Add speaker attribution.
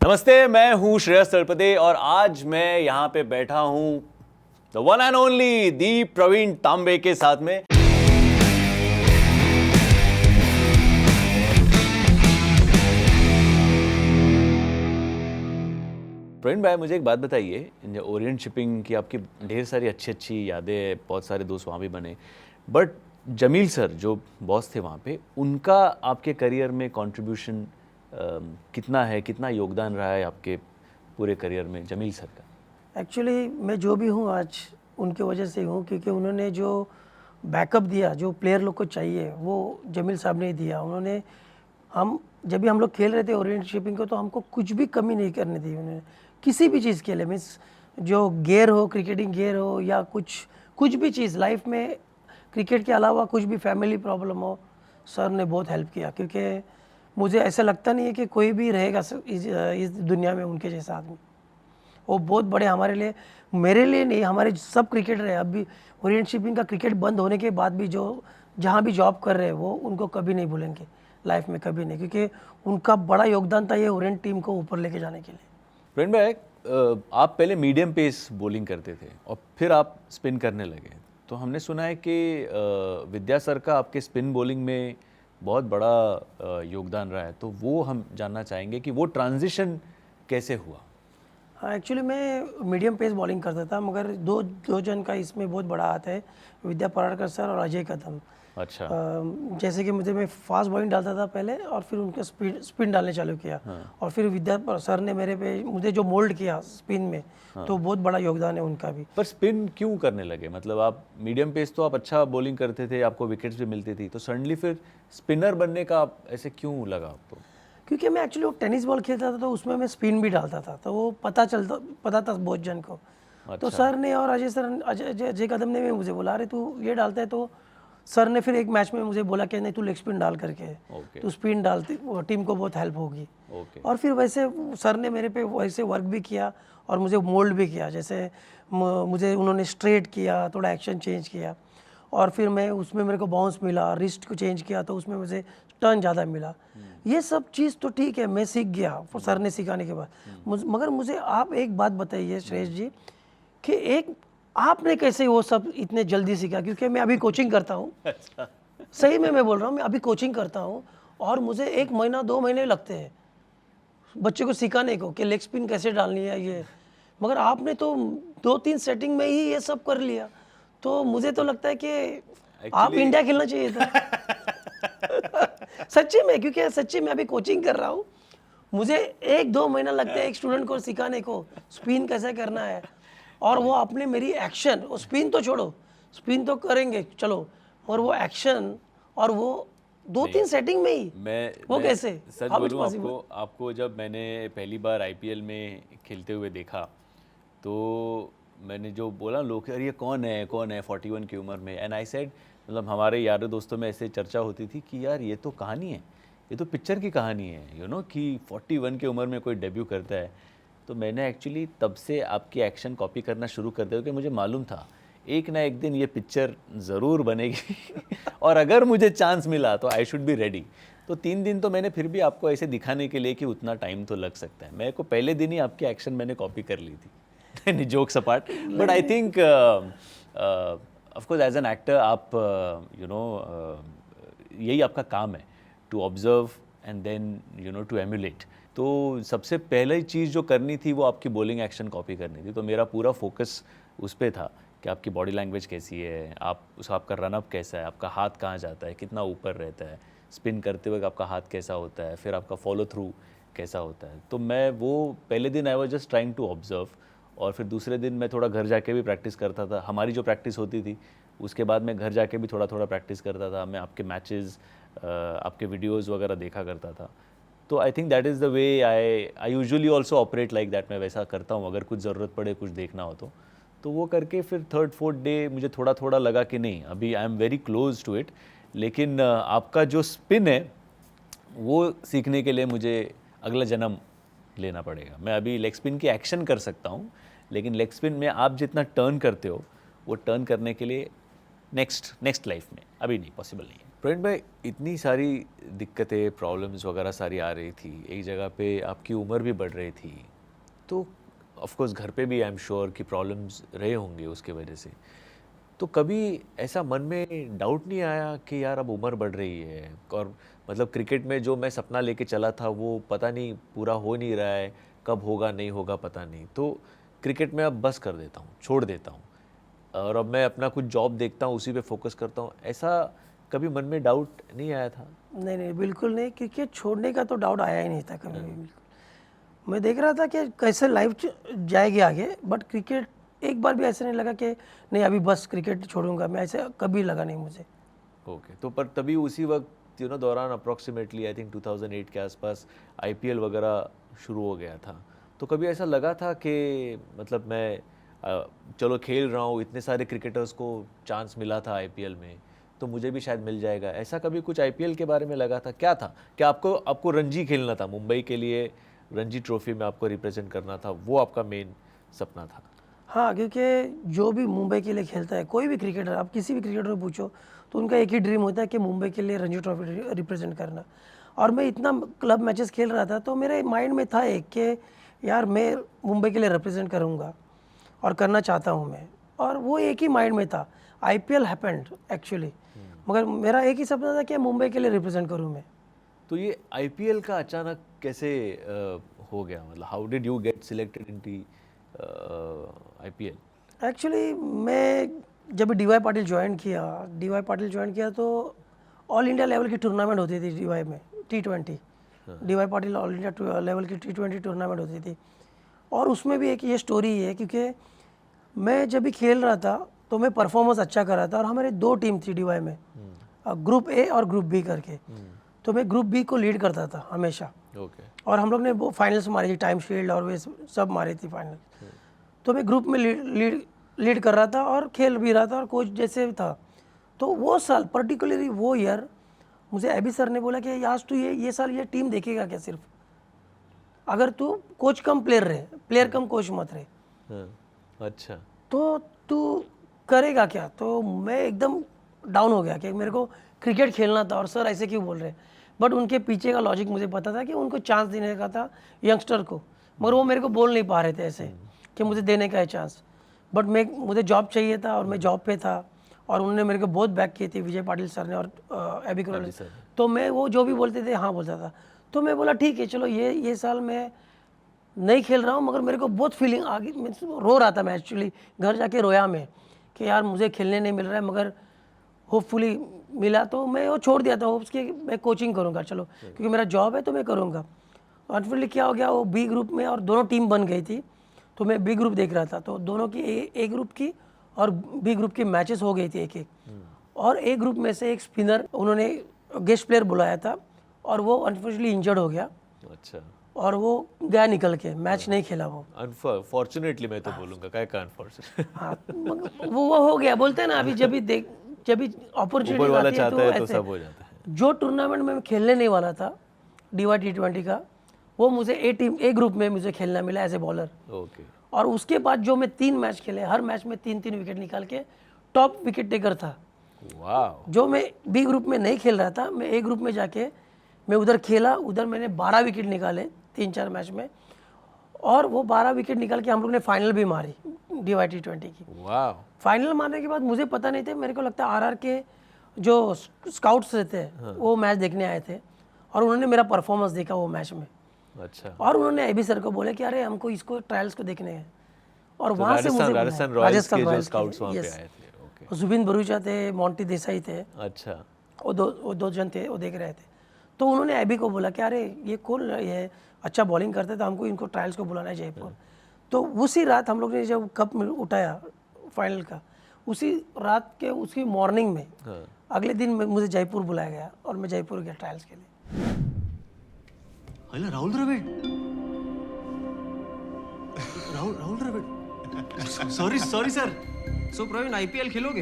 Speaker 1: नमस्ते, मैं हूं श्रेयस तलपदे और आज मैं यहां पे बैठा हूं the one and only the Praveen Tambe के साथ में। प्रवीण भाई, मुझे एक बात बताइए, ओरिएंट शिपिंग की आपकी ढेर सारी अच्छी यादें, बहुत सारे दोस्त वहाँ भी बने, बट जमील सर जो बॉस थे वहाँ पे, उनका आपके करियर में कंट्रीब्यूशन कितना है, कितना योगदान रहा है आपके पूरे करियर में जमील सर का?
Speaker 2: एक्चुअली मैं जो भी हूँ आज उनके वजह से हूँ, क्योंकि उन्होंने जो बैकअप दिया जो प्लेयर लोग को चाहिए वो जमील साहब ने ही दिया। उन्होंने जब भी हम लोग खेल रहे थे ओरिएंट शिपिंग को, तो हमको कुछ भी कमी नहीं करने दी उन्होंने किसी भी चीज़ के लिए। मीन्स जो गियर हो, क्रिकेटिंग गियर हो या कुछ भी चीज़ लाइफ में क्रिकेट के अलावा कुछ भी फैमिली प्रॉब्लम हो, सर ने बहुत हेल्प किया। क्योंकि मुझे ऐसा लगता नहीं है कि कोई भी रहेगा इस दुनिया में उनके जैसा आदमी। वो बहुत बड़े हमारे लिए, मेरे लिए नहीं, हमारे सब क्रिकेटर है। अब भी ओरिएंट शिपिंग का क्रिकेट बंद होने के बाद भी जो जहाँ भी जॉब कर रहे हैं वो उनको कभी नहीं भूलेंगे लाइफ में, कभी नहीं, क्योंकि उनका बड़ा योगदान था ये ओरिएंट टीम को ऊपर लेके जाने के लिए।
Speaker 1: प्रवीण भाई, आप पहले मीडियम पेस बॉलिंग करते थे और फिर आप स्पिन करने लगे, तो हमने सुना है कि विद्या सर का आपके स्पिन बॉलिंग में बहुत बड़ा योगदान रहा है, तो वो हम जानना चाहेंगे कि वो ट्रांजिशन कैसे हुआ।
Speaker 2: हाँ, एक्चुअली मैं मीडियम पेस बॉलिंग करता था, मगर दो जन का इसमें बहुत बड़ा हाथ है, विद्या पराड़कर सर और अजय कदम।
Speaker 1: अच्छा।
Speaker 2: जैसे कि मैं फास्ट बॉलिंग डालता था पहले, और फिर उनका स्पिन डालने चालू किया। और फिर विद्या सर ने मुझे जो मोल्ड किया स्पिन में, तो बहुत बड़ा योगदान है उनका भी।
Speaker 1: पर स्पिन क्यों करने लगे? मतलब आप मीडियम पेस तो आप अच्छा बॉलिंग करते थे, आपको विकेट्स भी मिलती थी, तो सडनली फिर स्पिनर बनने का आप ऐसे क्यों लगा आपको?
Speaker 2: क्योंकि मैं एक्चुअली वो टेनिस बॉल खेलता था, तो उसमें मैं स्पिन भी डालता था, तो वो पता था बहुत जन को। तो सर ने और अजय कदम ने मुझे बोला, अरे तू ये डालता है, तो सर ने फिर एक मैच में मुझे बोला कि नहीं, तू लेग स्पिन डाल करके तू स्पिन डालती, टीम को बहुत हेल्प होगी। और फिर वैसे सर ने मेरे पे वैसे वर्क भी किया और मुझे मोल्ड भी किया। जैसे मुझे उन्होंने स्ट्रेट किया, थोड़ा एक्शन चेंज किया, और फिर मैं उसमें मेरे को बाउंस मिला, रिस्ट को चेंज किया तो उसमें मुझे टर्न ज़्यादा मिला। ये सब चीज़ तो ठीक है, मैं सीख गया सर ने सिखाने के बाद। मगर मुझे आप एक बात बताइए श्रेयस जी, कि एक आपने कैसे वो सब इतने जल्दी सीखा? क्योंकि मैं अभी कोचिंग करता हूँ। सही में मैं बोल रहा हूँ, मैं अभी कोचिंग करता हूँ और मुझे 1 महीना 2 महीने लगते हैं बच्चे को सिखाने को कि लेग स्पिन कैसे डालनी है ये। मगर आपने तो 2-3 सेटिंग में ही ये सब कर लिया, तो मुझे तो लगता है कि आप इंडिया खेलना चाहिए था। सच्ची में, क्योंकि सच्ची में अभी कोचिंग कर रहा हूँ, मुझे 1-2 महीना लगता है एक स्टूडेंट को सिखाने को स्पिन कैसे करना है। और वो आपने मेरी एक्शन, वो स्पिन तो छोड़ो, स्पिन तो करेंगे चलो, और वो एक्शन और वो 2-3 सेटिंग में ही वो कैसे?
Speaker 1: सच बोलूं आपको जब मैंने पहली बार आईपीएल में खेलते हुए देखा, तो मैंने जो बोला लोग, अरे ये कौन है 41 की उम्र में, एंड आई सेड, मतलब हमारे यारों दोस्तों में ऐसे चर्चा होती थी कि यार ये तो कहानी है, ये तो पिक्चर की कहानी है, कि 41 की उम्र में कोई डेब्यू करता है। तो मैंने एक्चुअली तब से आपकी एक्शन कॉपी करना शुरू कर दिया, क्योंकि मुझे मालूम था एक ना एक दिन ये पिक्चर ज़रूर बनेगी और अगर मुझे चांस मिला तो आई शुड बी रेडी। तो 3 दिन तो मैंने फिर भी आपको ऐसे दिखाने के लिए कि उतना टाइम तो लग सकता है, मेरे को पहले दिन ही आपकी एक्शन मैंने कॉपी कर ली थी। Jokes apart, but I think of course as an actor आप यही आपका काम है, to observe and then to emulate. तो सबसे पहले चीज़ जो करनी थी वो आपकी बॉलिंग एक्शन कॉपी करनी थी, तो मेरा पूरा फोकस उस पर था कि आपकी बॉडी लैंग्वेज कैसी है, आपका रनअप कैसा है, आपका हाथ कहाँ जाता है, कितना ऊपर रहता है, स्पिन करते वक्त आपका हाथ कैसा होता है, फिर आपका फॉलो थ्रू कैसा होता है। तो मैं वो पहले दिन I was just trying to observe, और फिर दूसरे दिन मैं थोड़ा घर जाके भी प्रैक्टिस करता था। हमारी जो प्रैक्टिस होती थी उसके बाद मैं घर जाके भी थोड़ा प्रैक्टिस करता था, मैं आपके मैचेस, आपके वीडियोज़ वगैरह देखा करता था। तो I think that is the way I usually also operate like that. मैं वैसा करता हूँ, अगर कुछ ज़रूरत पड़े, कुछ देखना हो तो वो करके फिर 3rd-4th डे मुझे थोड़ा लगा कि नहीं, अभी I am very close to it. लेकिन आपका जो स्पिन है वो सीखने के लिए मुझे अगला जन्म लेना पड़ेगा। मैं अभी लेग स्पिन की एक्शन कर सकता हूँ, लेकिन लेग स्पिन में आप जितना टर्न करते हो, वो टर्न करने के लिए नेक्स्ट लाइफ में, अभी नहीं, पॉसिबल नहीं है। प्रवीण भाई, इतनी सारी दिक्कतें, प्रॉब्लम्स वगैरह सारी आ रही थी, एक जगह पे आपकी उम्र भी बढ़ रही थी, तो ऑफ कोर्स घर पे भी आई एम श्योर कि प्रॉब्लम्स रहे होंगे उसके वजह से। तो कभी ऐसा मन में डाउट नहीं आया कि यार अब उम्र बढ़ रही है और मतलब क्रिकेट में जो मैं सपना लेके चला था वो पता नहीं पूरा हो नहीं रहा है, कब होगा नहीं होगा पता नहीं, तो क्रिकेट में अब बस कर देता हूँ, छोड़ देता हूँ और अब मैं अपना कुछ जॉब देखता हूँ, उसी पे फोकस करता हूँ, ऐसा कभी मन में डाउट नहीं आया था?
Speaker 2: नहीं, बिल्कुल नहीं, क्रिकेट छोड़ने का तो डाउट आया ही नहीं था कभी भी। बिल्कुल, मैं देख रहा था कि कैसे लाइफ जाएगी आगे, बट क्रिकेट एक बार भी ऐसा नहीं लगा कि नहीं अभी बस क्रिकेट छोड़ूंगा मैं, ऐसे कभी लगा नहीं मुझे।
Speaker 1: ओके, तो पर तभी उसी वक्त दौरान अप्रॉक्सीमेटली आई थिंक 2008 के आसपास आईपीएल वगैरह शुरू हो गया था, तो कभी ऐसा लगा था कि मतलब मैं चलो खेल रहा हूँ, इतने सारे क्रिकेटर्स को चांस मिला था आईपीएल में, तो मुझे भी शायद मिल जाएगा, ऐसा कभी कुछ आईपीएल के बारे में लगा था? क्या था, क्या आपको रणजी खेलना था, मुंबई के लिए रणजी ट्रॉफी में आपको रिप्रेजेंट करना था, वो आपका मेन सपना था?
Speaker 2: हाँ, क्योंकि जो भी मुंबई के लिए खेलता है, कोई भी क्रिकेटर, आप किसी भी क्रिकेटर को पूछो तो उनका एक ही ड्रीम होता है कि मुंबई के लिए रणजी ट्रॉफी रिप्रेजेंट करना। और मैं इतना क्लब मैचेस खेल रहा था तो मेरे माइंड में था एक कि यार मैं मुंबई के लिए रिप्रेजेंट करूँगा और करना चाहता हूँ मैं, और वो एक ही माइंड में था। आईपीएल हैपेंड एक्चुअली, मगर मेरा एक ही सपना था कि मुंबई के लिए रिप्रेजेंट करूँ मैं।
Speaker 1: तो ये आईपीएल का अचानक कैसे हो गया, मतलब how did you get selected in the IPL?
Speaker 2: Actually मैं जब डीवाई पाटिल ज्वाइन किया तो ऑल इंडिया लेवल की टूर्नामेंट होती थी डीवाई में, T20। DY Patil all India level की T20 टूर्नामेंट होती थी, और उसमें भी एक ये स्टोरी है क्योंकि मैं जब भी खेल रहा था तो मैं परफॉर्मेंस अच्छा कर रहा था, और हमारे 2 टीम थी डीवाई में, ग्रुप ए और ग्रुप बी करके। तो मैं ग्रुप बी को लीड करता था हमेशा, और हम लोग ने वो फाइनल्स मारी थी, टाइम शील्ड और वे सब मारी थी फाइनल। तो मैं ग्रुप में लीड कर रहा था और खेल भी रहा था और कोच जैसे था। तो वो साल पर्टिकुलरली वो ईयर मुझे एबी सर ने बोला कि यार तू ये साल ये टीम देखेगा क्या, सिर्फ अगर तू कोच कम प्लेयर रहे, प्लेयर कम कोच मत रहे।
Speaker 1: अच्छा,
Speaker 2: तो तू करेगा क्या? तो मैं एकदम डाउन हो गया कि मेरे को क्रिकेट खेलना था और सर ऐसे क्यों बोल रहे हैं। बट उनके पीछे का लॉजिक मुझे पता था कि उनको चांस देने का था यंगस्टर को, मगर वो मेरे को बोल नहीं पा रहे थे ऐसे कि मुझे देने का है चांस। बट मुझे जॉब चाहिए था और मैं जॉब पे था, और उन्होंने मेरे को बहुत बैक की थी, विजय पाटिल सर ने और एबी करोल। तो मैं वो जो भी बोलते थे हाँ बोलता था। तो मैं बोला ठीक है चलो ये साल मैं नहीं खेल रहा हूँ, मगर मेरे को बहुत फीलिंग आ गई, मैं रो रहा था। मैं एक्चुअली घर जाके रोया मैं कि यार मुझे खेलने नहीं मिल रहा है, मगर होपफुली मिला। तो मैं वो छोड़ दिया था होप्स कि मैं कोचिंग करूँगा चलो, क्योंकि मेरा जॉब है तो मैं करूँगा। अनफॉर्चुनेटली क्या हो गया, वो बी ग्रुप में और दोनों टीम बन गई थी, तो मैं बी ग्रुप देख रहा था। तो दोनों की ए ग्रुप की और बी ग्रुप की मैचेस हो गई थी एक, और ए ग्रुप में से एक स्पिनर उन्होंने गेस्ट प्लेयर बुलाया था, और वो अनफॉर्चुनेटली इंजर्ड हो गया।
Speaker 1: अच्छा,
Speaker 2: और वो गया निकल के, मैच नहीं खेला वो।
Speaker 1: अनफॉर्चुनेटली मैं तो बोलूँगा, क्या का अनफॉर्चुनेट।
Speaker 2: हाँ, वो हो गया, बोलते हैं ना अभी जब भी अपॉर्चुनिटी आती है तो
Speaker 1: ऐसे
Speaker 2: ऐसे
Speaker 1: सब हो जाता है।
Speaker 2: जो टूर्नामेंट में खेलने नहीं वाला था डीवाई T20 का, वो मुझे ए ग्रुप में मुझे खेलना मिला एज ए बॉलर।
Speaker 1: ओके,
Speaker 2: और उसके बाद जो मैं 3 मैच खेले, हर मैच में 3-3 विकेट निकाल के टॉप विकेट टेकर था।
Speaker 1: वाह,
Speaker 2: जो मैं बी ग्रुप में नहीं खेल रहा था, मैं ए ग्रुप में जाके मैं उधर खेला, उधर मैंने 12 विकेट निकाले 3-4 मैच में, और वो 12 विकेट निकाल के हम लोग ने फाइनल भी मारी डीवाई T20 की।
Speaker 1: वाह,
Speaker 2: फाइनल मारने के बाद मुझे पता नहीं थे, मेरे को लगता है आरआर के जो स्काउट्स थे वो मैच देखने आए थे, और उन्होंने मेरा परफॉर्मेंस देखा वो मैच में।
Speaker 1: अच्छा,
Speaker 2: और उन्होंने एबी सर को बोले कि अरे हमको इसको ट्रायल्स को देखने हैं, और
Speaker 1: तो
Speaker 2: वहाँ से मुझे
Speaker 1: राजस्थान रॉयल्स के जो स्काउट्स वहाँ पे आए थे। ओके,
Speaker 2: जुबिन भरूचा थे, मोंटी देसाई थे,
Speaker 1: अच्छा,
Speaker 2: वो दो जन थे, वो देख रहे थे। तो उन्होंने एबी को बोला कि अरे ये कौन, ये अच्छा बॉलिंग करते थे, हमको इनको ट्रायल्स को बुलाना है जयपुर। तो उसी रात हम लोग ने जब कप उठाया फाइनल का, उसी रात के उसकी मॉर्निंग में अगले दिन मुझे जयपुर बुलाया गया, और मैं जयपुर गया ट्रायल्स के लिए।
Speaker 3: Hello Rahul Dravid, Rahul Dravid, sorry sir.
Speaker 4: So Praveen IPL खेलोगे?